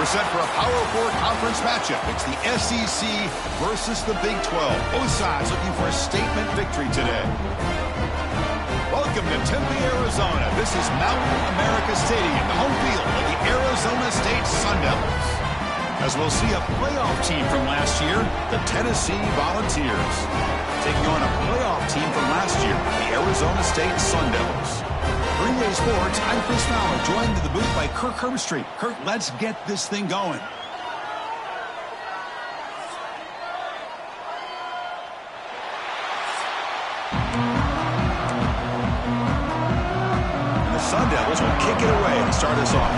We're set for a Power 4 conference matchup. It's the SEC versus the Big 12. Both sides looking for a statement victory today. Welcome to Tempe, Arizona. This is Mountain America Stadium, the home field of the Arizona State Sun Devils. As we'll see a playoff team from last year, the Tennessee Volunteers, taking on a playoff team from last year, the Arizona State Sun Devils. For yr4, I'm Chris Fowler, joined in the booth by Kirk Herbstreit. Kirk, let's get this thing going. And the Sun Devils will kick it away to start us off.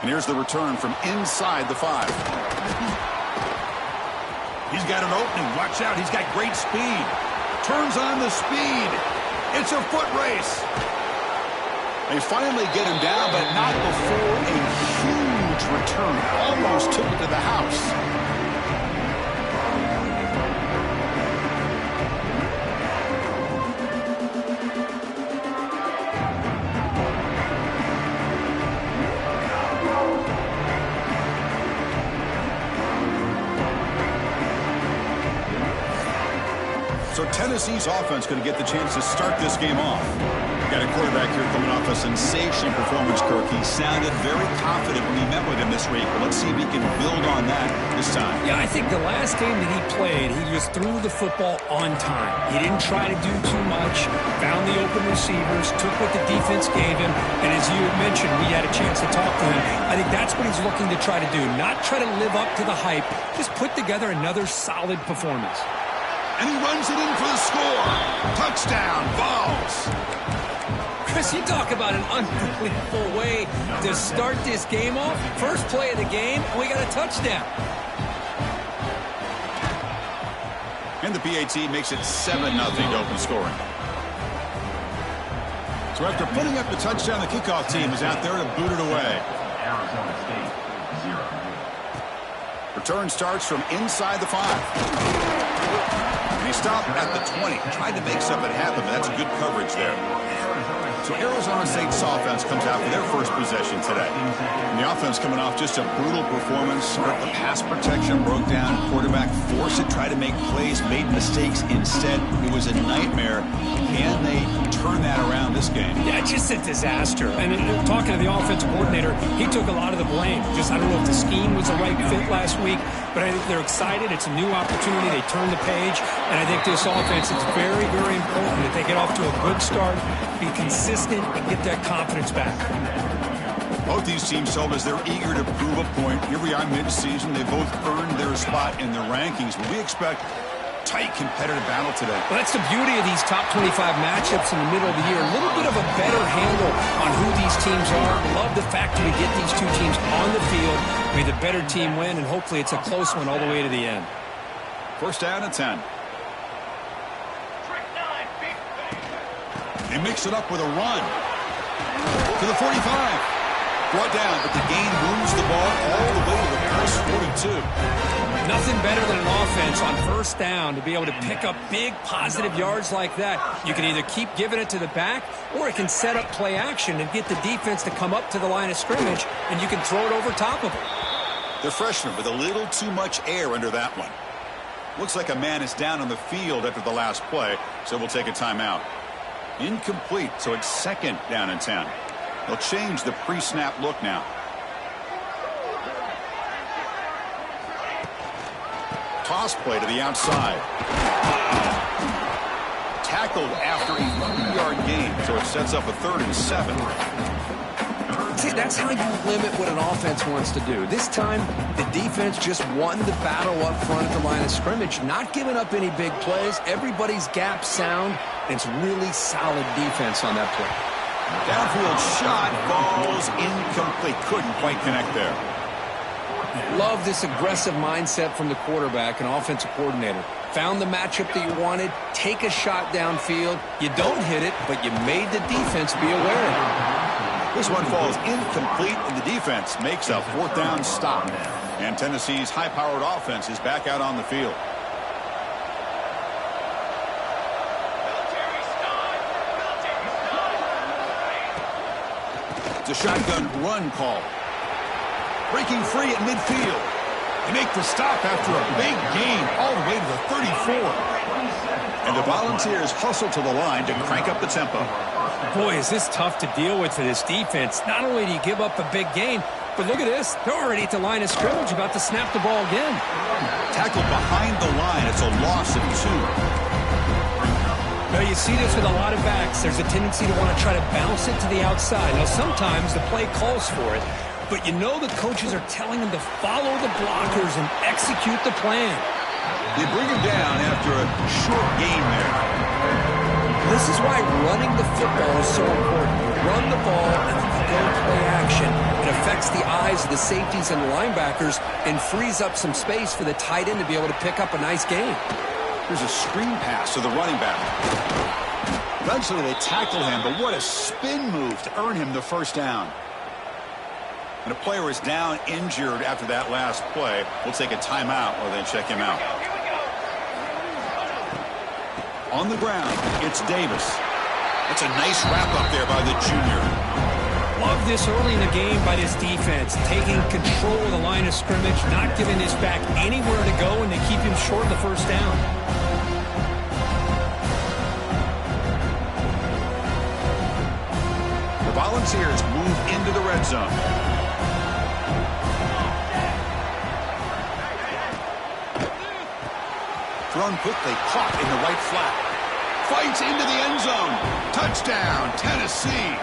And here's the return from inside the 5. He's got an opening. Watch out. He's got great speed. Turns on the speed. It's a foot race. They finally get him down, but not before a huge return. Almost took it to the house. So Tennessee's offense going to get the chance to start this game off. Got a quarterback here coming off a sensational performance, Kirk. He sounded very confident when he met with him this week. But let's see if he can build on that this time. Yeah, I think the last game that he played, he just threw the football on time. He didn't try to do too much, found the open receivers, took what the defense gave him, and as you had mentioned, we had a chance to talk to him. I think that's what he's looking to try to do, not try to live up to the hype, just put together another solid performance. And he runs it in for the score. Touchdown, Vols. Chris, you talk about an unbelievable way to start this game off. First play of the game, and we got a touchdown. And the PAT makes it 7-0 to open scoring. So after putting up the touchdown, the kickoff team is out there to boot it away. Arizona State, 0. Return starts from inside the 5. And he stopped at the 20. Tried to make something happen, but that's good coverage there. So Arizona State's offense comes out for their first possession today. And the offense coming off just a brutal performance. The pass protection broke down. Quarterback forced it, tried to make plays, made mistakes instead. It was a nightmare. Can they turn that around this game? Yeah, just a disaster. And talking to the offensive coordinator, he took a lot of the blame. Just, I don't know if the scheme was the right fit last week, but I think they're excited. It's a new opportunity. They turn the page. And I think this offense is very, very important that they get off to a good start, be consistent, and get that confidence back. Both these teams told us they're eager to prove a point. Here we are mid-season. They both earned their spot in the rankings. But we expect tight competitive battle today. Well, that's the beauty of these top 25 matchups in the middle of the year. A little bit of a better handle on who these teams are. Love the fact that we get these two teams on the field. May the better team win, and hopefully it's a close one all the way to the end. First down and 10. They mix it up with a run to the 45. Brought down, but the gain moves the ball all the way to the first 42. Nothing better than an offense on first down to be able to pick up big positive yards like that. You can either keep giving it to the back, or it can set up play action and get the defense to come up to the line of scrimmage, and you can throw it over top of them. The freshman with a little too much air under that one. Looks like a man is down on the field after the last play, so we'll take a timeout. Incomplete, so it's second down and 10. They'll change the pre-snap look now. Toss play to the outside. Tackled after a 3-yard gain, so it sets up a 3rd and 7. See, that's how you limit what an offense wants to do. This time, the defense just won the battle up front at the line of scrimmage, not giving up any big plays. Everybody's gap sound, and it's really solid defense on that play. Downfield shot, falls incomplete. Couldn't quite connect there. Love this aggressive mindset from the quarterback and offensive coordinator. Found the matchup that you wanted, take a shot downfield. You don't hit it, but you made the defense be aware of it. This one falls incomplete, and the defense makes a 4th down stop. And Tennessee's high-powered offense is back out on the field. It's a shotgun run call. Breaking free at midfield. They make the stop after a big gain all the way to the 34. And the Volunteers hustle to the line to crank up the tempo. Boy, is this tough to deal with for this defense. Not only do you give up a big gain, but look at this. They're already at the line of scrimmage, about to snap the ball again. Tackled behind the line. It's a loss of 2. Now, you see this with a lot of backs. There's a tendency to want to try to bounce it to the outside. Now, sometimes the play calls for it, but you know the coaches are telling them to follow the blockers and execute the plan. They bring him down after a short gain there. This is why running the football is so important. You run the ball and then you go play action. It affects the eyes of the safeties and the linebackers and frees up some space for the tight end to be able to pick up a nice gain. Here's a screen pass to the running back. Eventually they tackle him, but what a spin move to earn him the first down. And a player is down injured after that last play. We'll take a timeout while they check him out. On the ground, it's Davis. That's a nice wrap up there by the junior. Love this early in the game by this defense, taking control of the line of scrimmage, not giving this back anywhere to go, and to keep him short of the first down. The Volunteers move into the red zone. Thrown quickly, caught in the right flat. Fights into the end zone. Touchdown, Tennessee.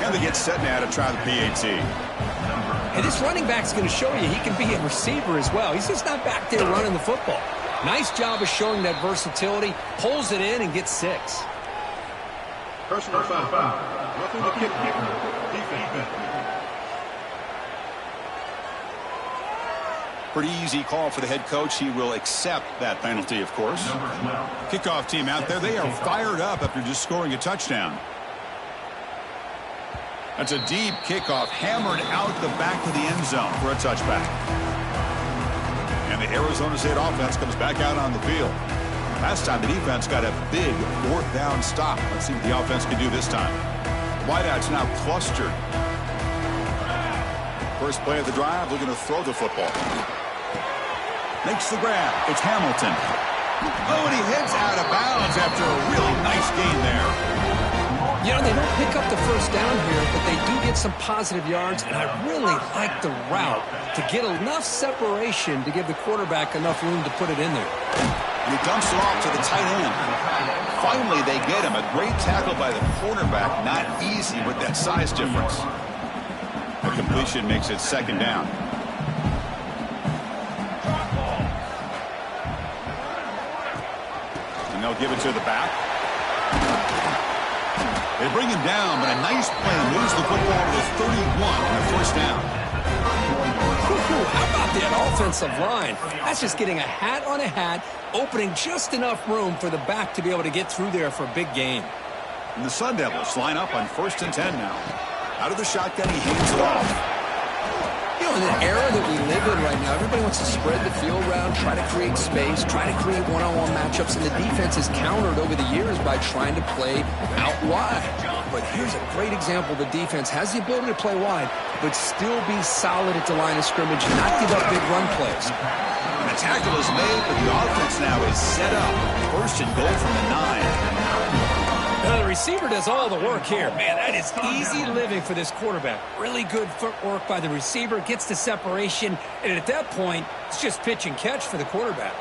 And they get set now to try the PAT. And this running back's going to show you he can be a receiver as well. He's just not back there running the football. Nice job of showing that versatility. Pulls it in and gets 6. Personal foul. Roughing the kicker. Defense. Pretty easy call for the head coach. He will accept that penalty, of course. Kickoff team out there. They are fired up after just scoring a touchdown. That's a deep kickoff, hammered out the back of the end zone for a touchback. And the Arizona State offense comes back out on the field. Last time the defense got a big 4th down stop. Let's see what the offense can do this time. Wideouts now clustered. First play of the drive, looking to throw the football. Makes the grab. It's Hamilton. Oh, and he hits out of bounds after a really nice gain there. You know, they don't pick up the first down here, but they do get some positive yards, and I really like the route to get enough separation to give the quarterback enough room to put it in there. And he dumps it off to the tight end. Finally, they get him. A great tackle by the cornerback. Not easy with that size difference. The completion makes it 2nd down. And they'll give it to the back. They bring him down, but a nice play moves the football to the 31 on the first down. How about that offensive line? That's just getting a hat on a hat, opening just enough room for the back to be able to get through there for a big gain. And the Sun Devils line up on 1st and 10 now. Out of the shotgun, he hands it off. You know, in the era that we live in right now, everybody wants to spread the field around, try to create space, try to create one-on-one matchups, and the defense is countered over the years by trying to play out wide. But here's a great example. The defense has the ability to play wide, but still be solid at the line of scrimmage, not give up big run plays. And the tackle is made, but the offense now is set up. 1st and goal from the 9. Now, the receiver does all the work here. Man, that is easy living for this quarterback. Really good footwork by the receiver, gets the separation, and at that point, it's just pitch and catch for the quarterback.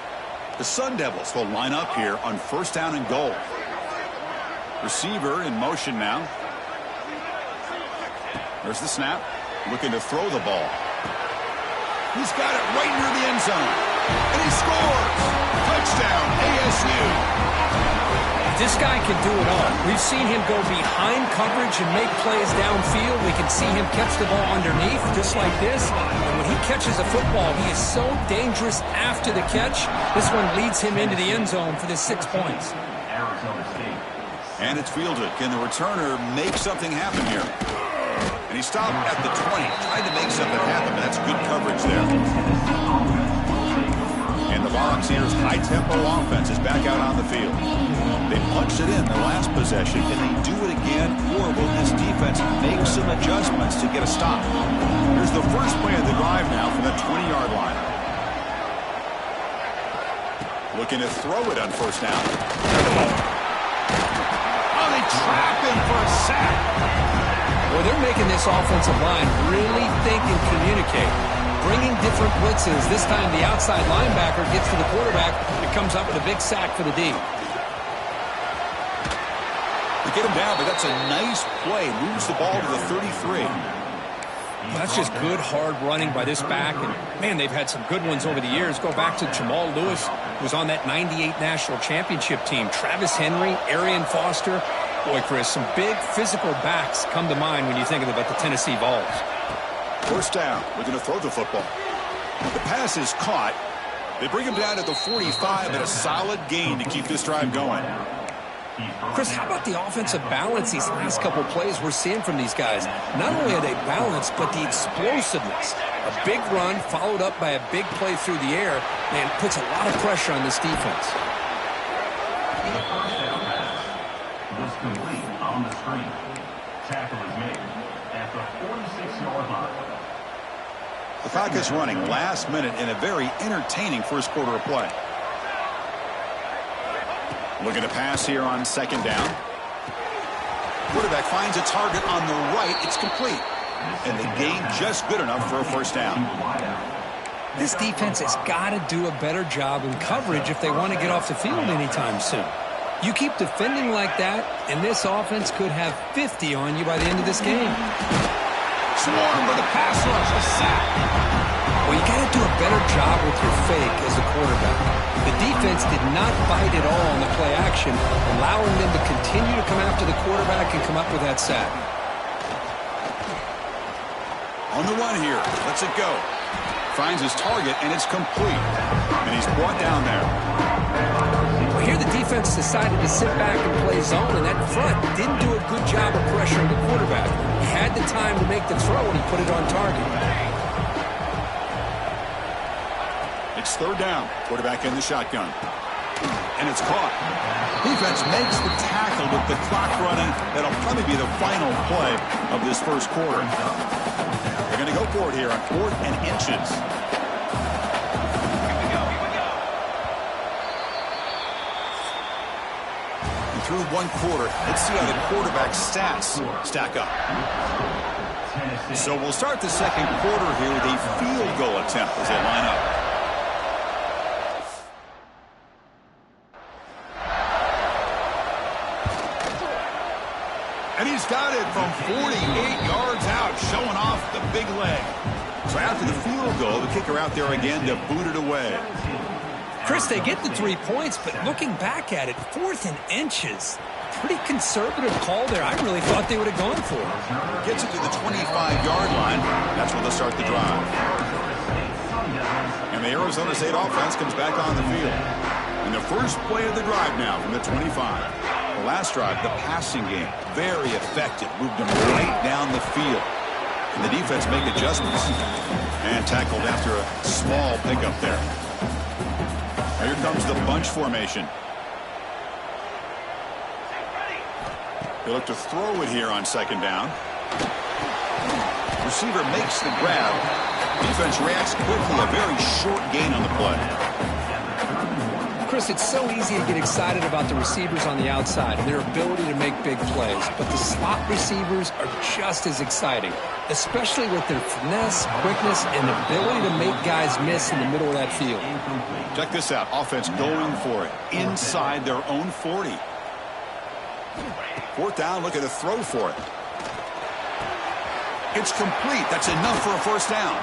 The Sun Devils will line up here on 1st down and goal. Receiver in motion now. There's the snap. Looking to throw the ball. He's got it right near the end zone. And he scores! Touchdown, ASU! This guy can do it all. We've seen him go behind coverage and make plays downfield. We can see him catch the ball underneath, just like this. And when he catches a football, he is so dangerous after the catch. This one leads him into the end zone for the 6 points. And it's fielded. Can the returner make something happen here? And he stopped at the 20, trying to make something happen. That's good coverage there. And the Volunteers' high-tempo offense is back out on the field. They punch force it in the last possession. Can they do it again, or will this defense make some adjustments to get a stop? Here's the first play of the drive now from the 20-yard line. Looking to throw it on first down. Oh, they trap him for a sack. Well, they're making this offensive line really think and communicate. Bringing different blitzes. This time the outside linebacker gets to the quarterback and comes up with a big sack for the D. They get him down, but that's a nice play. Moves the ball to the 33. Well, that's just good, hard running by this back. And, man, they've had some good ones over the years. Go back to Jamal Lewis, who was on that 98 National Championship team. Travis Henry, Arian Foster. Boy, Chris, some big physical backs come to mind when you think about the Tennessee Vols. First down. We're going to throw the football. The pass is caught. They bring him down to the 45 and a solid gain to keep this drive going. Chris, how about the offensive balance these last couple plays we're seeing from these guys? Not only are they balanced, but the explosiveness. A big run followed up by a big play through the air, man, puts a lot of pressure on this defense. Was complete on the screen. Tackle is made at the 46-yard line. The clock is running last minute in a very entertaining first quarter of play. Looking to pass here on second down. Quarterback finds a target on the right. It's complete. And the gain just good enough for a first down. This defense has got to do a better job in coverage if they want to get off the field anytime soon. You keep defending like that, and this offense could have 50 on you by the end of this game. Swarm with a pass rush, a sack. Well, you got to do a better job with your fake as a quarterback. The defense did not bite at all on the play action, allowing them to continue to come after the quarterback and come up with that sack. On the run here, lets it go. Finds his target, and it's complete. And he's brought down there. Well, here the defense decided to sit back and play zone, and that front didn't do a good job of pressuring the quarterback. He had the time to make the throw, and he put it on target. It's third down. Quarterback in the shotgun. And it's caught. Defense makes the tackle with the clock running. That'll probably be the final play of this first quarter. They're going to go for it here on 4th and inches. And through one quarter, let's see how the quarterback's stats stack up. So we'll start the second quarter here with a field goal attempt as they line up. And he's got it from 48 yards out, showing off the big leg. So after the field goal, the kicker out there again to boot it away. Chris, they get the 3 points, but looking back at it, 4th and inches. Pretty conservative call there. I really thought they would have gone for it. Gets it to the 25-yard line. That's where they'll start the drive. And the Arizona State offense comes back on the field. And the first play of the drive now from the 25. The last drive, the passing game, very effective. Moved them right down the field. And the defense make adjustments. And tackled after a small pickup there. Now here comes the bunch formation. They look to throw it here on second down. Receiver makes the grab. Defense reacts quickly. A very short gain on the play. Chris, it's so easy to get excited about the receivers on the outside and their ability to make big plays, but the slot receivers are just as exciting, especially with their finesse, quickness, and ability to make guys miss in the middle of that field. Check this out. Offense going for it inside their own 40. 4th down, looking to throw for it. It's complete. That's enough for a first down.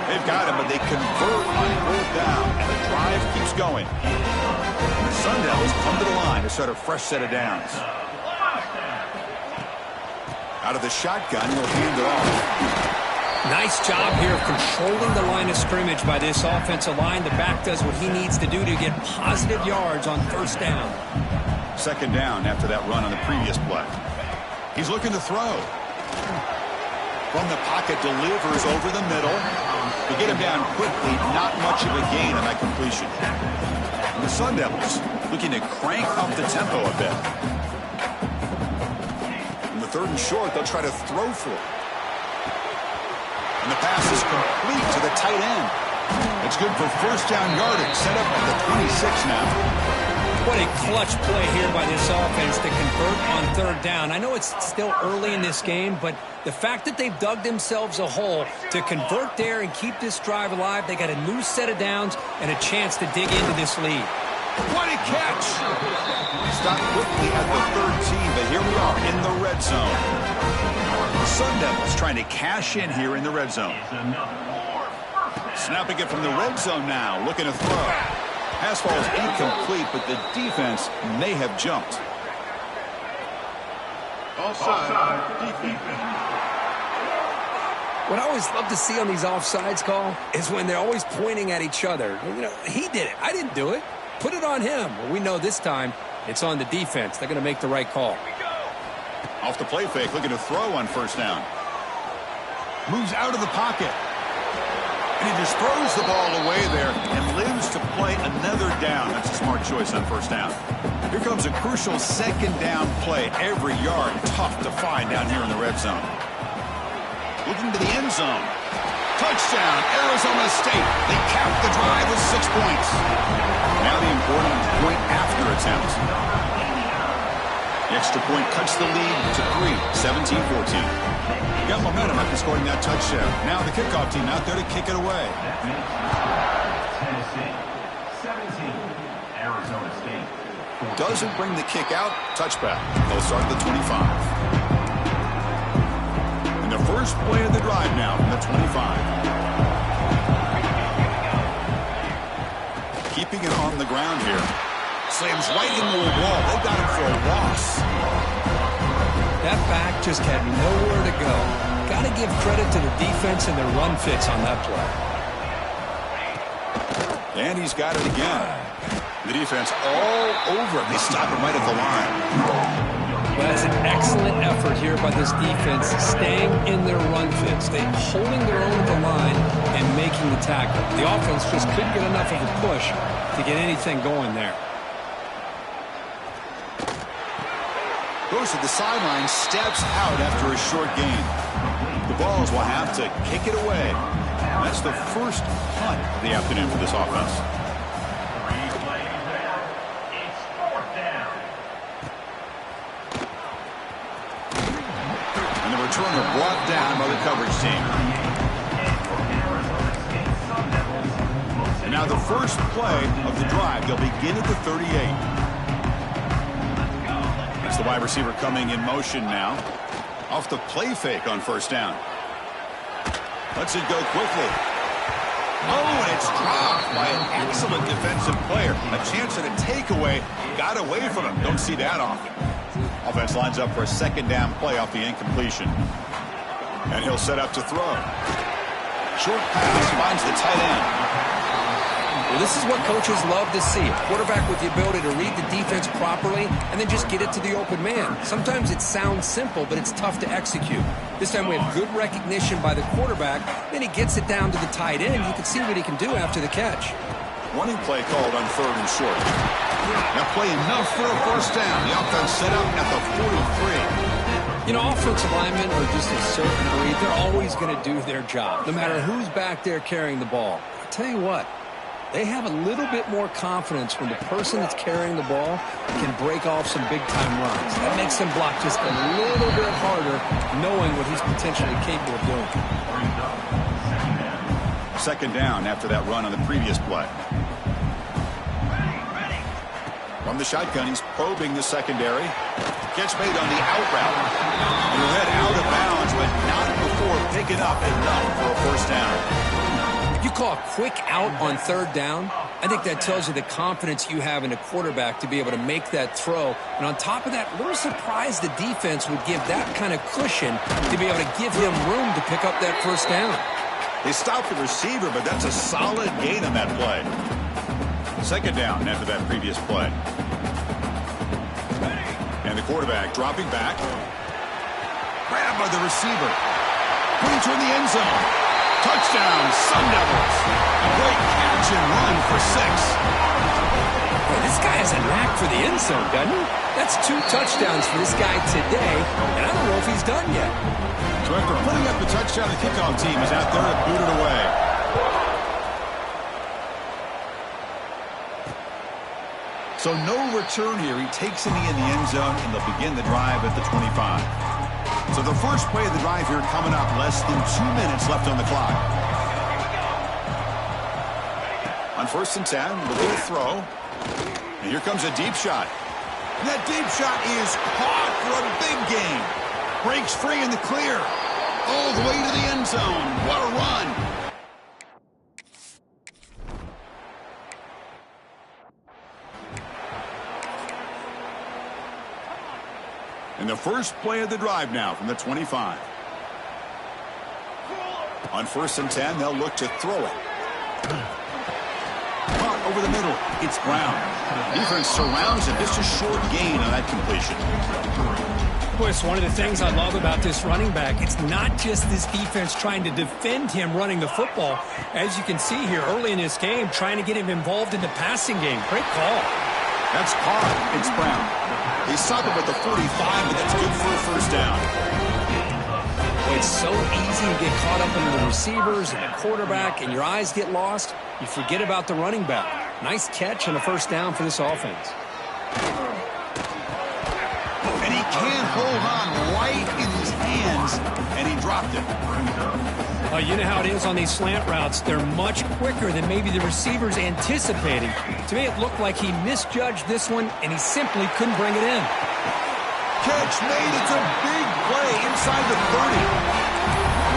They've got him, but they convert on 4th down, and the drive keeps going. The Sun Devils come to the line to start a fresh set of downs. Out of the shotgun, he'll hand it off. Nice job here of controlling the line of scrimmage by this offensive line. The back does what he needs to do to get positive yards on first down. Second down after that run on the previous play. He's looking to throw. From the pocket, delivers over the middle. To get him down quickly, not much of a gain on that completion. And the Sun Devils looking to crank up the tempo a bit. In the 3rd and short, they'll try to throw for it. And the pass is complete to the tight end. It's good for first down yardage. Set up at the 26 now. What a clutch play here by this offense to convert on 3rd down. I know it's still early in this game, but the fact that they've dug themselves a hole to convert there and keep this drive alive, they got a new set of downs and a chance to dig into this lead. What a catch! Stopped quickly at the 13, but here we are in the red zone. The Sun Devils trying to cash in here in the red zone. Snapping it from the red zone now, looking to throw. Pass ball is incomplete, but the defense may have jumped. Offside, defense. What I always love to see on these offsides call is when they're always pointing at each other. You know, he did it. I didn't do it. Put it on him. Well, we know this time it's on the defense. They're going to make the right call. Off the play fake, looking to throw on first down. Moves out of the pocket. And he just throws the ball away there and lives to play another down. That's a smart choice on first down. Here comes a crucial 2nd down play. Every yard tough to find down here in the red zone. Looking to the end zone. Touchdown, Arizona State. They cap the drive with 6 points. Now the important point after attempt. The extra point cuts the lead to 3, 17-14. Got momentum after scoring that touchdown. Now the kickoff team out there to kick it away. Tennessee, 17, Arizona State. Doesn't bring the kick out. Touchback. They'll start at the 25. And the first play of the drive now from the 25. Keeping it on the ground here. Slams right into the wall. They got him for a loss. That back just had nowhere to go. Got to give credit to the defense and their run fits on that play. And he's got it again. The defense all over him. They stop him right at the line. Well, that's an excellent effort here by this defense, staying in their run fits. They holding their own at the line and making the tackle. The offense just couldn't get enough of a push to get anything going there. Goes to the sideline, steps out after a short gain. The Balls will have to kick it away. That's the first punt of the afternoon for this offense. 3 plays there. It's 4th down. And the returner brought down by the coverage team. And now the first play of the drive. They'll begin at the 38. It's the wide receiver coming in motion now. Off the play fake on first down. Lets it go quickly. Oh, and it's dropped by an excellent defensive player. A chance at a takeaway. Got away from him. Don't see that often. Offense lines up for a 2nd down play off the incompletion. And he'll set up to throw. Short pass finds the tight end. Well, this is what coaches love to see. A quarterback with the ability to read the defense properly and then just get it to the open man. Sometimes it sounds simple, but it's tough to execute. This time we have good recognition by the quarterback. Then he gets it down to the tight end. You can see what he can do after the catch. Running play called on 3rd and short. Now play enough for a first down. The offense set up at the 43. You know, offensive linemen are just a certain breed. They're always going to do their job, no matter who's back there carrying the ball. I tell you what, they have a little bit more confidence when the person that's carrying the ball can break off some big-time runs. That makes them block just a little bit harder, knowing what he's potentially capable of doing. 2nd down after that run on the previous play. From the shotgun, he's probing the secondary. Catch made on the out route. And he'll head out of bounds, but not before picking up enough for a first down. You call a quick out on 3rd down, I think that tells you the confidence you have in a quarterback to be able to make that throw. And on top of that, a little surprised the defense would give that kind of cushion to be able to give him room to pick up that first down. They stopped the receiver, but that's a solid gain on that play. 2nd down after that previous play. And the quarterback dropping back. Grabbed by the receiver. Putting toward the end zone. Touchdown, Sun Devils. A great catch and run for 6. Boy, this guy has a knack for the end zone, doesn't he? That's 2 touchdowns for this guy today, and I don't know if he's done yet. So after putting up the touchdown, the kickoff team is out there to boot it away. So no return here. He takes it in the end zone, and they'll begin the drive at the 25. So the first play of the drive here coming up, less than 2 minutes left on the clock. On 1st and 10, we'll do a throw. And here comes a deep shot. And that deep shot is caught for a big gain. Breaks free in the clear. All the way to the end zone. What a run. And the first play of the drive now from the 25. On 1st and 10, they'll look to throw it. Caught over the middle. It's Brown. Defense surrounds him. Just a short gain on that completion. Boy, it's one of the things I love about this running back. It's not just this defense trying to defend him running the football. As you can see here early in this game, trying to get him involved in the passing game. Great call. That's caught. It's Brown. He stopped him at the 45, but that's good for a first down. Boy, it's so easy to get caught up in the receivers and the quarterback, and your eyes get lost. You forget about the running back. Nice catch and a first down for this offense. And he can't hold on right in his hands, and he dropped it. You know how it is on these slant routes. They're much quicker than maybe the receiver's anticipating. To me, it looked like he misjudged this one, and he simply couldn't bring it in. Catch made. It's a big play inside the 30.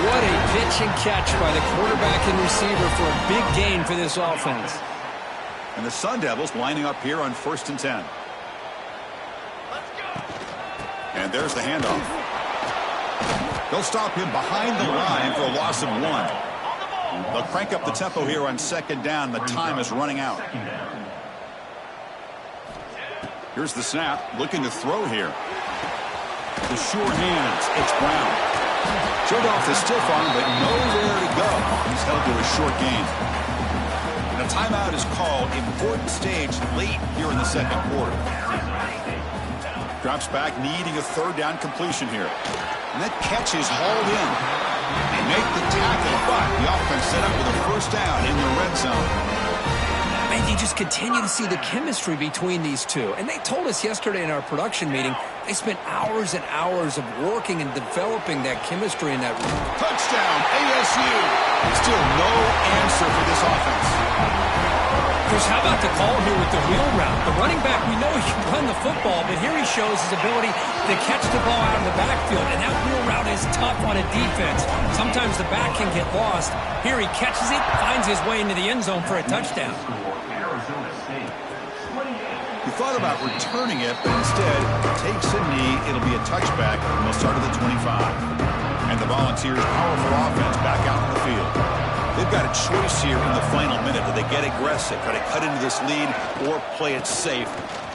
What a pitch and catch by the quarterback and receiver for a big gain for this offense. And the Sun Devils lining up here on 1st and 10. And there's the handoff. They'll stop him behind the line for a loss of 1. They'll crank up the tempo here on 2nd down. The time is running out. Here's the snap. Looking to throw here. The sure hands. It's Brown. Showed off the stiff arm, but nowhere to go. He's held to a short gain. And a timeout is called. Important stage late here in the 2nd quarter. Drops back, needing a 3rd down completion here. And that catch is hauled in. They make the tackle, but the offense set up with a first down in the red zone. And you just continue to see the chemistry between these two. And they told us yesterday in our production meeting, they spent hours and hours of working and developing that chemistry in that room. Touchdown, ASU. Still no answer for this offense. Chris, how about the call here with the wheel route? The running back, we know he can run the football, but here he shows his ability to catch the ball out of the backfield, and that wheel route is tough on a defense. Sometimes the back can get lost. Here he catches it, finds his way into the end zone for a touchdown. He thought about returning it, but instead takes a knee. It'll be a touchback, and they'll start at the 25. And the Volunteers' powerful offense back out in the field. They've got a choice here in the final minute. Do they get aggressive, try to cut into this lead, or play it safe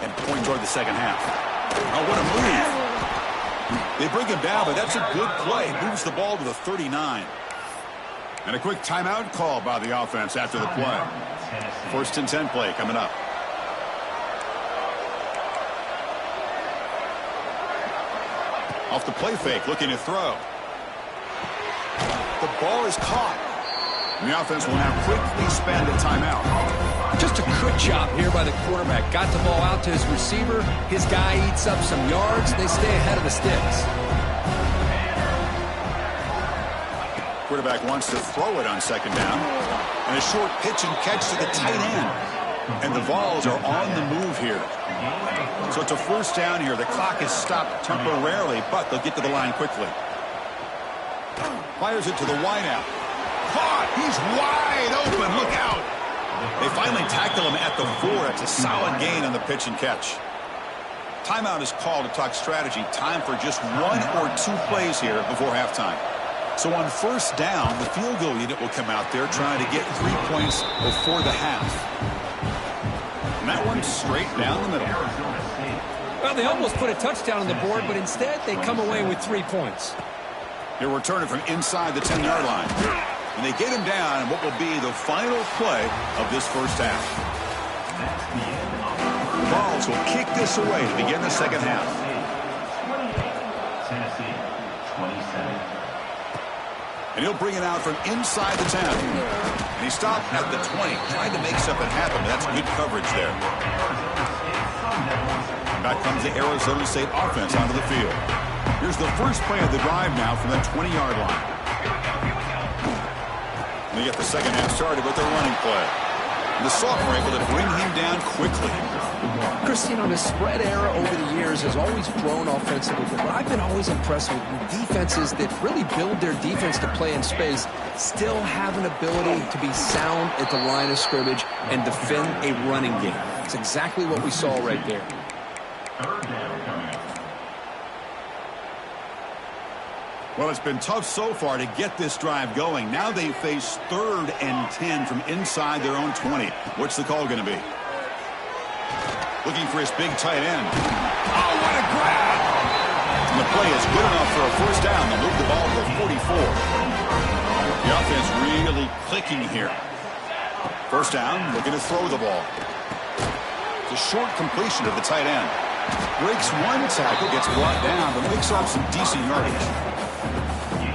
and point toward the second half? Oh, what a move. They bring him down, but that's a good play. Moves the ball to the 39. And a quick timeout call by the offense after the play. 1st and 10 play coming up. Off the play fake, looking to throw. The ball is caught. And the offense will now quickly spend a timeout. Just a good job here by the quarterback. Got the ball out to his receiver. His guy eats up some yards. They stay ahead of the sticks. Quarterback wants to throw it on 2nd down. And a short pitch and catch to the tight end. And the Vols are on the move here. So it's a first down here. The clock is stopped temporarily, but they'll get to the line quickly. Fires it to the wideout. Caught! He's wide open. Look out! They finally tackle him at the 4. It's a solid gain on the pitch and catch. Timeout is called to talk strategy. Time for just 1 or 2 plays here before halftime. So on 1st down, the field goal unit will come out there trying to get 3 points before the half. And that one's straight down the middle. Well, they almost put a touchdown on the board, but instead they come away with 3 points. He'll return it from inside the 10-yard line. And they get him down in what will be the final play of this first half. Balls will kick this away to begin the second half. Tennessee, 27. And he'll bring it out from inside the 10. And he stopped at the 20, trying to make something happen. That's good coverage there. And back comes the Arizona State offense onto the field. Here's the first play of the drive now from that 20-yard line. And they get the second half started with their running play. And the sophomore able to bring him down quickly. Chris, you know, the spread era over the years has always grown offensively, but I've been always impressed with defenses that really build their defense to play in space, still have an ability to be sound at the line of scrimmage and defend a running game. It's exactly what we saw right there. Third down coming up. Well, it's been tough so far to get this drive going. Now they face 3rd and 10 from inside their own 20. What's the call going to be? Looking for his big tight end. Oh, what a grab! And the play is good enough for a first down to move the ball to 44. The offense really clicking here. First down, looking to throw the ball. It's a short completion to the tight end. Breaks one tackle, gets brought down, but makes off some decent yardage.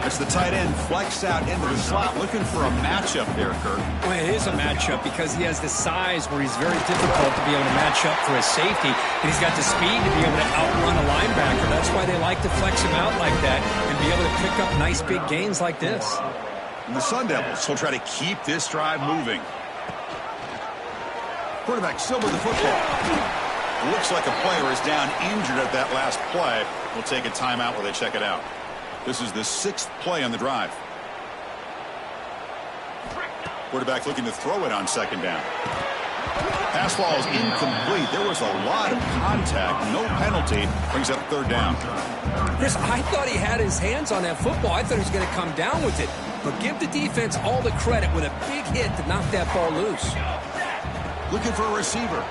As the tight end flexed out into the slot, looking for a matchup there, Kirk. Well, it is a matchup because he has the size where he's very difficult to be able to match up for a safety, and he's got the speed to be able to outrun a linebacker. That's why they like to flex him out like that and be able to pick up nice big gains like this. And the Sun Devils will try to keep this drive moving. Quarterback still with the football. It looks like a player is down injured at that last play. We'll take a timeout while they check it out. This is the 6th play on the drive. Quarterback looking to throw it on second down. Pass ball is incomplete. There was a lot of contact. No penalty. Brings up 3rd down. Chris, I thought he had his hands on that football. I thought he was going to come down with it. But give the defense all the credit with a big hit to knock that ball loose. Looking for a receiver.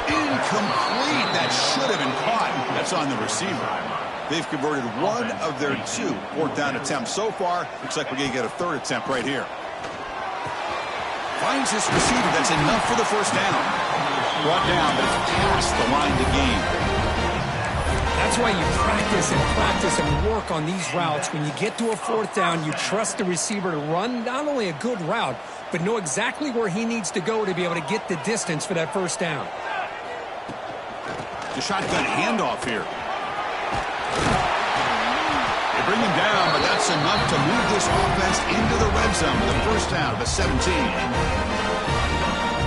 Incomplete. That should have been caught. That's on the receiver. They've converted one of their 2 4th down attempts so far. Looks like we're going to get a 3rd attempt right here. Finds this receiver. That's enough for the first down. Brought down, but it's past the line to gain. That's why you practice and work on these routes. When you get to a 4th down, you trust the receiver to run not only a good route, but know exactly where he needs to go to be able to get the distance for that first down. The shotgun handoff here. They bring him down, but that's enough to move this offense into the red zone with a first down at the 17.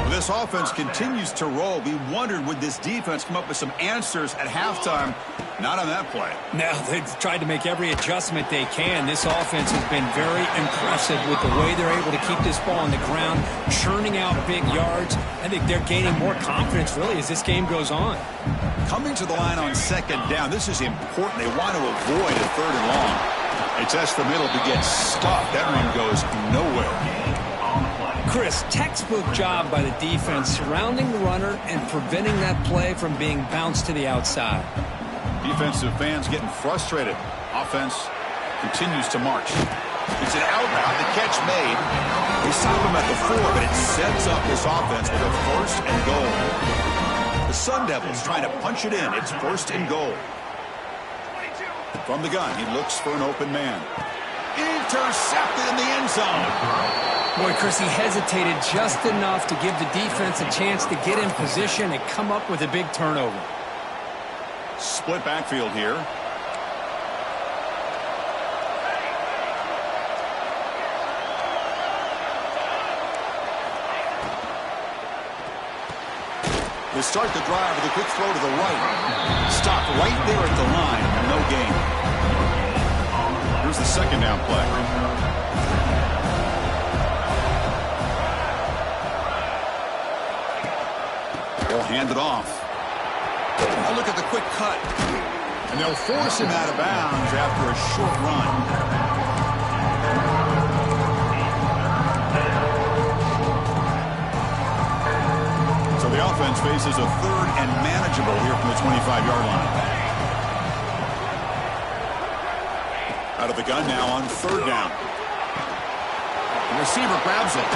This offense continues to roll. We wondered, would this defense come up with some answers at halftime? Not on that play. Now, they've tried to make every adjustment they can. This offense has been very impressive with the way they're able to keep this ball on the ground, churning out big yards. I think they're gaining more confidence, really, as this game goes on. Coming to the line on second down, this is important. They want to avoid a 3rd and long. They test the middle to get stuck. That run goes nowhere. Chris, textbook job by the defense surrounding the runner and preventing that play from being bounced to the outside. Defensive fans getting frustrated. Offense continues to march. It's an out route. The catch made. They stop him at the 4, but it sets up this offense with a 1st and goal. The Sun Devils trying to punch it in. It's 1st and goal. From the gun, he looks for an open man. Intercepted in the end zone. Boy, Chris, he hesitated just enough to give the defense a chance to get in position and come up with a big turnover. Split backfield here. They start the drive with a quick throw to the right. Stop right there at the line. No gain. Here's the second down play. They'll hand it off. Now look at the quick cut. And they'll force him out of bounds after a short run. So the offense faces a 3rd and manageable here from the 25-yard line. Out of the gun now on 3rd down. The receiver grabs it.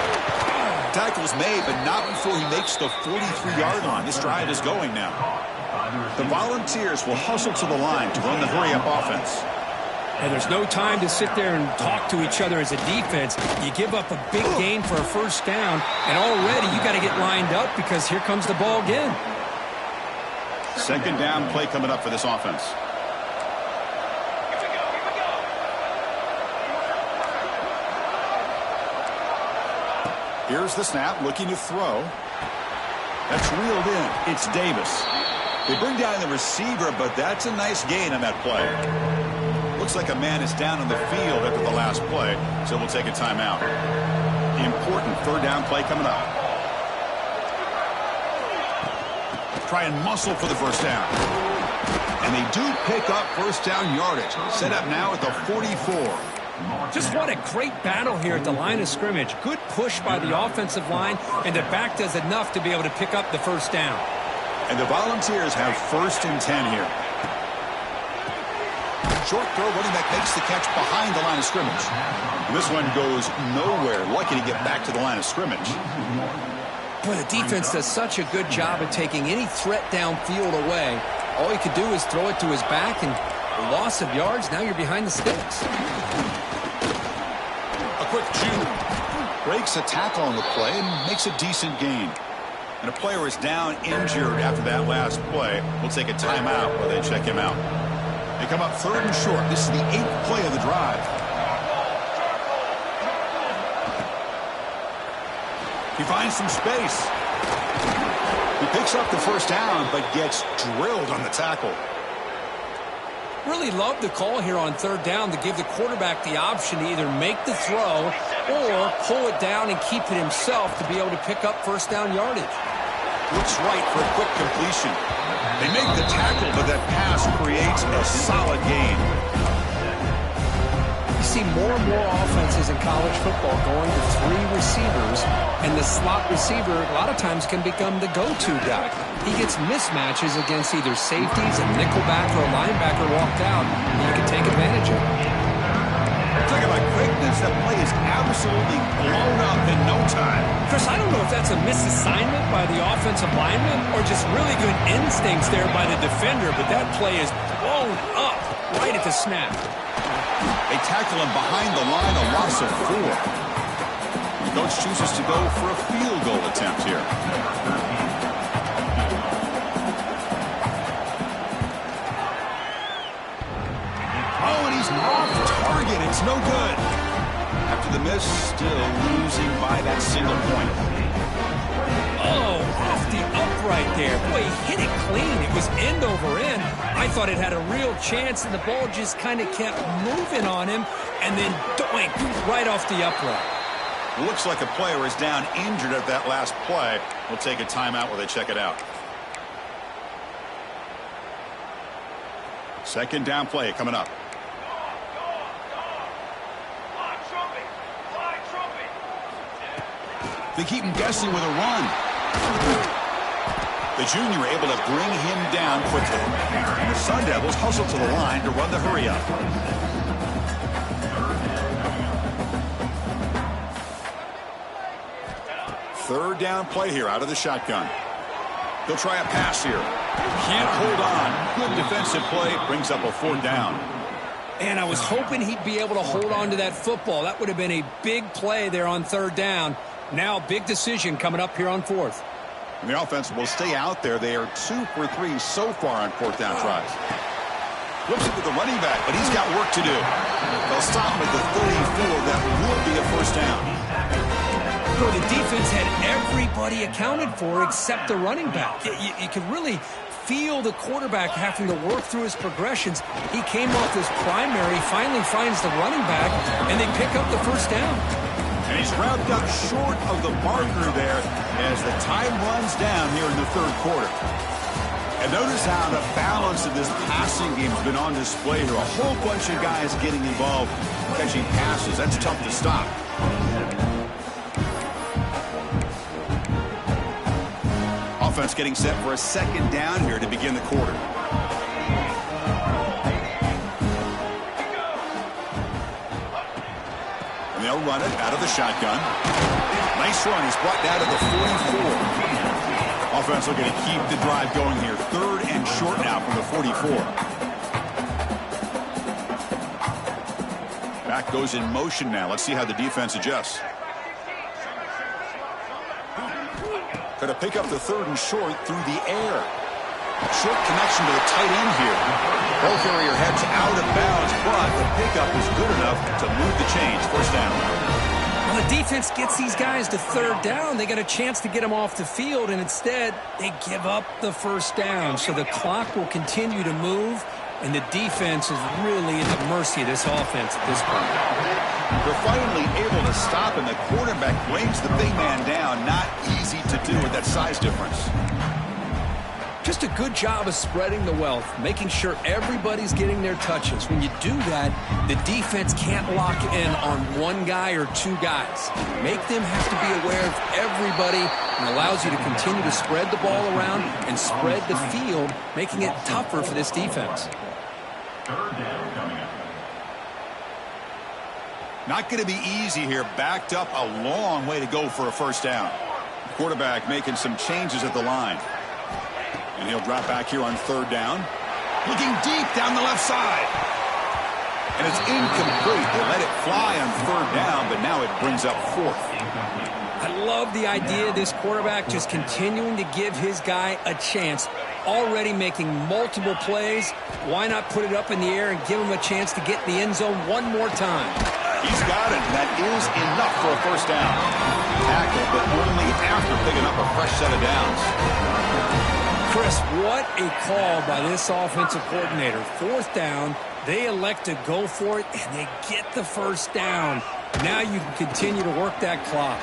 tackle's made, but not before he makes the 43-yard line. This drive is going now. The Volunteers will hustle to the line to run the hurry-up offense. And there's no time to sit there and talk to each other as a defense. You give up a big gain for a first down, and already you got to get lined up because here comes the ball again. Second down play coming up for this offense. Here's the snap, looking to throw. That's reeled in. It's Davis. They bring down the receiver, but that's a nice gain on that play. Looks like a man is down on the field after the last play, so we'll take a timeout. Important third down play coming up. Try and muscle for the first down. And they do pick up first down yardage. Set up now at the 44. Just what a great battle here at the line of scrimmage. Good push by the offensive line, and the back does enough to be able to pick up the first down. And the Volunteers have 1st and 10 here. Short throw, running back makes the catch behind the line of scrimmage. And this one goes nowhere. Lucky to get back to the line of scrimmage. Boy, the defense does such a good job of taking any threat downfield away. All he could do is throw it to his back, and loss of yards, now you're behind the sticks. A quick juke. Breaks a tackle on the play and makes a decent gain. And a player is down injured after that last play. We'll take a timeout while they check him out. They come up 3rd and short. This is the 8th play of the drive. He finds some space. He picks up the first down, but gets drilled on the tackle. Really love the call here on 3rd down to give the quarterback the option to either make the throw or pull it down and keep it himself to be able to pick up first down yardage. Looks right for a quick completion. They make the tackle, but that pass creates a solid gain. You see more and more offenses in college football going to 3 receivers, and the slot receiver a lot of times can become the go-to guy. He gets mismatches against either safeties, a nickelback, or a linebacker walked out, and you can take advantage of it. Talk about quickness. That play is absolutely blown up in no time. Chris, I don't know if that's a misassignment by the offensive lineman or just really good instincts there by the defender, but that play is blown up right at the snap. They tackle him behind the line, a loss of 4. The coach chooses to go for a field goal attempt here. Oh, and he's off target. It's no good. After the miss, still losing by that single point. Oh, off the upright there. Boy, he hit it clean. It was end over end. I thought it had a real chance, and the ball just kind of kept moving on him, and then doink, right off the upright. Looks like a player is down injured at that last play. We'll take a timeout while they check it out. Second down play coming up. They keep him guessing with a run. The junior able to bring him down quickly. And the Sun Devils hustle to the line to run the hurry-up. Third down play here out of the shotgun. They'll try a pass here. Can't hold on. Good defensive play. Brings up a 4th down. And I was hoping he'd be able to hold on to that football. That would have been a big play there on 3rd down. Now, big decision coming up here on 4th. And the offense will stay out there. They are 2 for 3 so far on 4th down tries. Flips it to the running back, but he's got work to do. They'll stop him at the 34. That will be a first down. So the defense had everybody accounted for except the running back. You could really feel the quarterback having to work through his progressions. He came off his primary, finally finds the running back, and they pick up the first down. And he's wrapped up short of the marker there as the time runs down here in the 3rd quarter. And notice how the balance of this passing game has been on display here. A whole bunch of guys getting involved, catching passes. That's tough to stop. Offense getting set for a second down here to begin the quarter. And they'll run it out of the shotgun. Nice run. He's brought down to the 44. Offense looking to keep the drive going here. 3rd and short now from the 44. Back goes in motion now. Let's see how the defense adjusts. Going to pick up the 3rd and short through the air. Short connection to the tight end here. Ball carrier heads out of bounds, but the pickup is good enough to move the chains. First down. Well, the defense gets these guys to 3rd down. They got a chance to get them off the field, and instead they give up the first down. So the clock will continue to move, and the defense is really at the mercy of this offense at this point. They're finally able to stop, and the quarterback brings the big man down. Not easy to do with that size difference. Just a good job of spreading the wealth, making sure everybody's getting their touches. When you do that, the defense can't lock in on one guy or two guys. Make them have to be aware of everybody, and allows you to continue to spread the ball around and spread the field, making it tougher for this defense. 3rd down coming up. Not going to be easy here. Backed up a long way to go for a first down. Quarterback making some changes at the line. And he'll drop back here on 3rd down. Looking deep down the left side. And it's incomplete. They let it fly on 3rd down, but now it brings up 4th. I love the idea of this quarterback just continuing to give his guy a chance. Already making multiple plays. Why not put it up in the air and give him a chance to get in the end zone one more time? He's got it. That is enough for a first down. Tackle, but only after picking up a fresh set of downs. Chris, what a call by this offensive coordinator. 4th down, they elect to go for it, and they get the first down. Now you can continue to work that clock.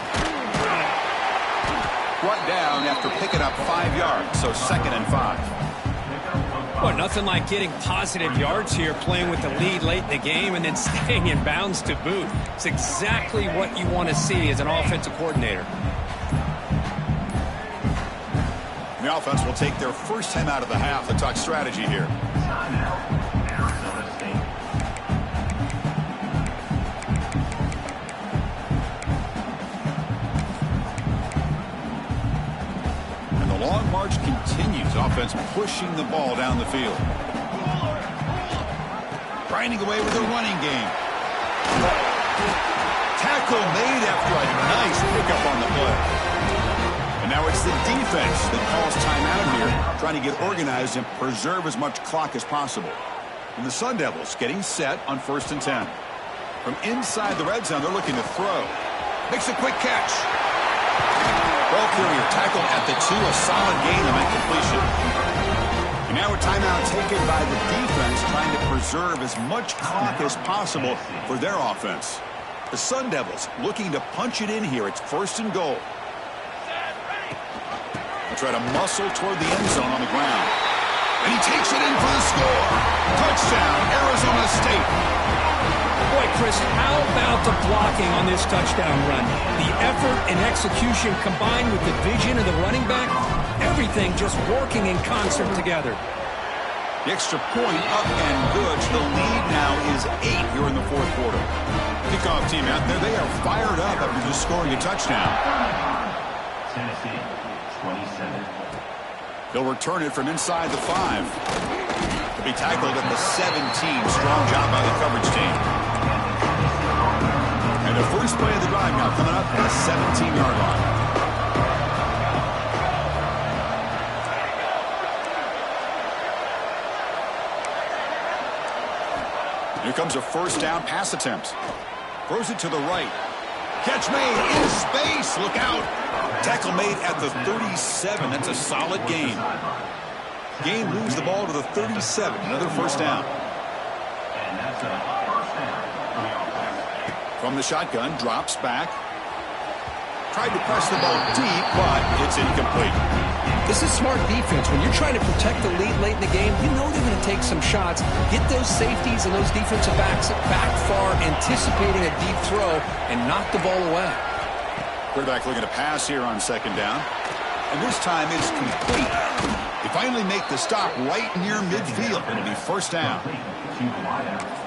Brought down after picking up 5 yards, so 2nd and 5. Well, nothing like getting positive yards here, playing with the lead late in the game, and then staying in bounds to boot. It's exactly what you want to see as an offensive coordinator. The offense will take their first time out of the half to talk strategy here. And the long march continues. Offense pushing the ball down the field. Grinding away with a running game. Tackle made after a nice pickup on the play. And now it's the defense that calls timeout here, trying to get organized and preserve as much clock as possible. And the Sun Devils getting set on 1st and 10. From inside the red zone, they're looking to throw. Makes a quick catch. Ball carrier tackled at the 2, a solid gain on that completion. And now a timeout taken by the defense, trying to preserve as much clock as possible for their offense. The Sun Devils looking to punch it in here. It's 1st and goal. They'll try to muscle toward the end zone on the ground. And he takes it in for the score. Touchdown, Arizona State. Boy, Chris, how about the blocking on this touchdown run? The effort and execution combined with the vision of the running back, everything just working in concert together. The extra point up and good. The lead now is 8 here in the 4th quarter. Kickoff team out there, they are fired up after just scoring a touchdown. Tennessee, 27. They'll return it from inside the 5. To be tackled at the 17. Strong job by the coverage team. And the first play of the drive now coming up at the 17-yard line. Here comes a first down pass attempt. Throws it to the right. Catch made in space. Look out. Tackle made at the 37. That's a solid gain. Gain moves the ball to the 37. Another first down. And that's a first down. From the shotgun, drops back. Tried to press the ball deep, but it's incomplete. This is smart defense. When you're trying to protect the lead late in the game, you know they're going to take some shots. Get those safeties and those defensive backs back far, anticipating a deep throw, and knock the ball away. Quarterback looking to pass here on 2nd down. And this time it's complete. They finally make the stop right near midfield. It'll be first down.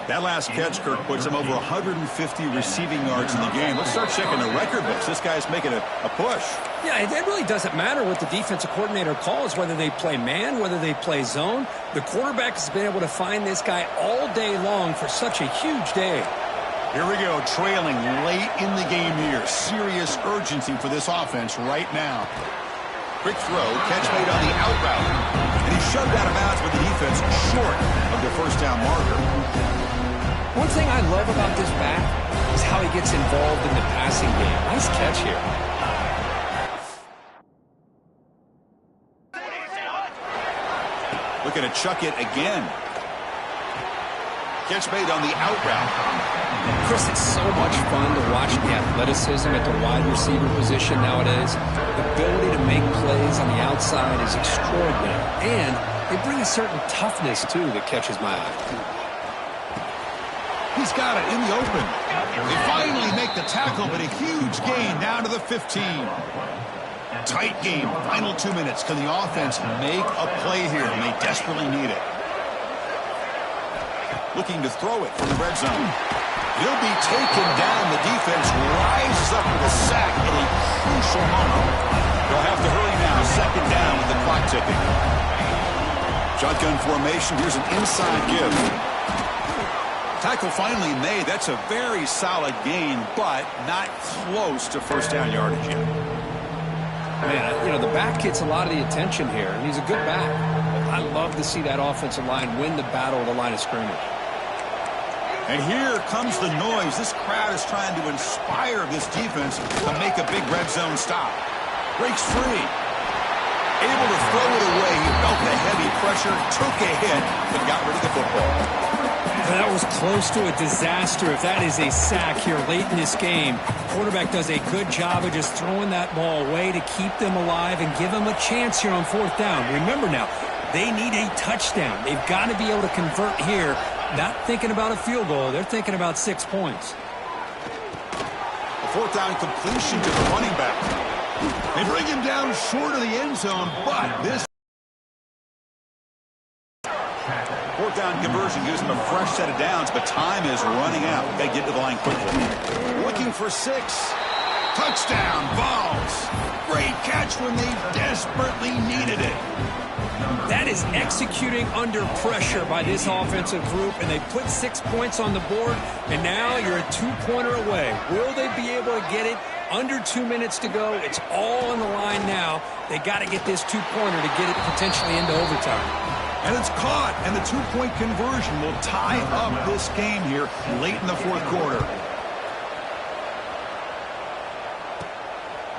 That last catch, Kirk, puts him over 150 receiving yards in the game. Let's start checking the record books. This guy's making a push. Yeah, it really doesn't matter what the defensive coordinator calls, whether they play man, whether they play zone. The quarterback has been able to find this guy all day long for such a huge day. Here we go, trailing late in the game here. Serious urgency for this offense right now. Quick throw, catch made on the out route. And he's shoved out of bounds with the defense short of the first down marker. One thing I love about this back is how he gets involved in the passing game. Nice catch here. Looking to chuck it again. Catch made on the out route. Chris, it's so much fun to watch the athleticism at the wide receiver position nowadays. The ability to make plays on the outside is extraordinary. And they bring a certain toughness, too, that catches my eye. He's got it in the open. They finally make the tackle, but a huge gain down to the 15. Tight game. Final 2 minutes. Can the offense make a play here? And they desperately need it. Looking to throw it from the red zone. He'll be taken down. The defense rises up with a sack at a crucial moment. They'll have to hurry now. Second down with the clock ticking. Shotgun formation. Here's an inside give. Tackle finally made. That's a very solid gain, but not close to first down yardage yet. Man, you know, the back gets a lot of the attention here, and he's a good back. I love to see that offensive line win the battle of the line of scrimmage. And here comes the noise. This crowd is trying to inspire this defense to make a big red zone stop. Breaks free. Able to throw it away. He felt the heavy pressure, took a hit, but got rid of the football. That was close to a disaster if that is a sack here late in this game. Quarterback does a good job of just throwing that ball away to keep them alive and give them a chance here on fourth down. Remember now, they need a touchdown. They've got to be able to convert here. Not thinking about a field goal. They're thinking about 6 points. A fourth down completion to the running back. They bring him down short of the end zone, but this fourth down conversion gives them a fresh set of downs, but time is running out. Got to get to the line quickly. Looking for 6. Touchdown, Vols. Great catch when they desperately needed it. That is executing under pressure by this offensive group, and they put 6 points on the board, and now you're a 2-pointer away. Will they be able to get it? Under 2 minutes to go. It's all on the line now. They got to get this 2-pointer to get it potentially into overtime. And it's caught, and the 2-point conversion will tie up this game here late in the fourth quarter.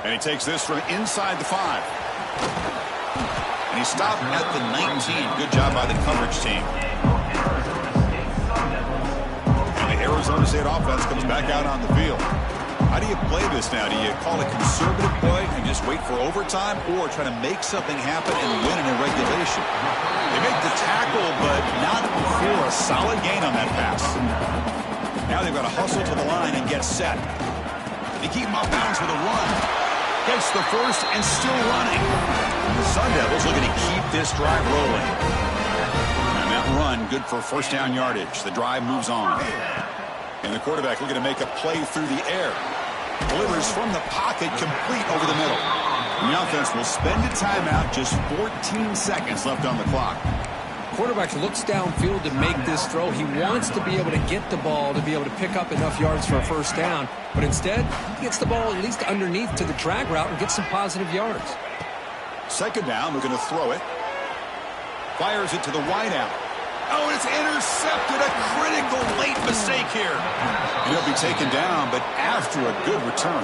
And he takes this from inside the 5. And he stopped at the 19. Good job by the coverage team. And the Arizona State offense comes back out on the field. How do you play this now? Do you call a conservative play and just wait for overtime, or try to make something happen and win in regulation? They make the tackle, but not before a solid gain on that pass. Now they've got to hustle to the line and get set. They keep him off bounds with a run. Gets the first and still running. The Sun Devils looking to keep this drive rolling. And that run, good for first down yardage. The drive moves on. And the quarterback looking to make a play through the air. Delivers from the pocket, complete over the middle. And the offense will spend a timeout, just 14 seconds left on the clock. Quarterback looks downfield to make this throw. He wants to be able to get the ball to be able to pick up enough yards for a first down. But instead, he gets the ball at least underneath to the drag route and gets some positive yards. Second down, looking to throw it. Fires it to the wideout. Oh, it's intercepted. A critical late mistake here. And he'll be taken down, but after a good return.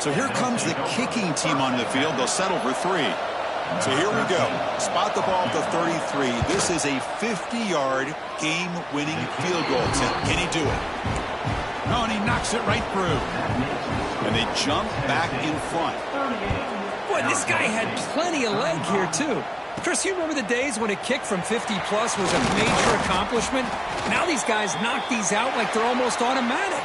So here comes the kicking team on the field. They'll settle for 3. So here we go. Spot the ball at the 33. This is a 50-yard game-winning field goal attempt. Can he do it? No, and he knocks it right through. And they jump back in front. Boy, this guy had plenty of leg here, too. Chris, you remember the days when a kick from 50-plus was a major accomplishment? Now these guys knock these out like they're almost automatic.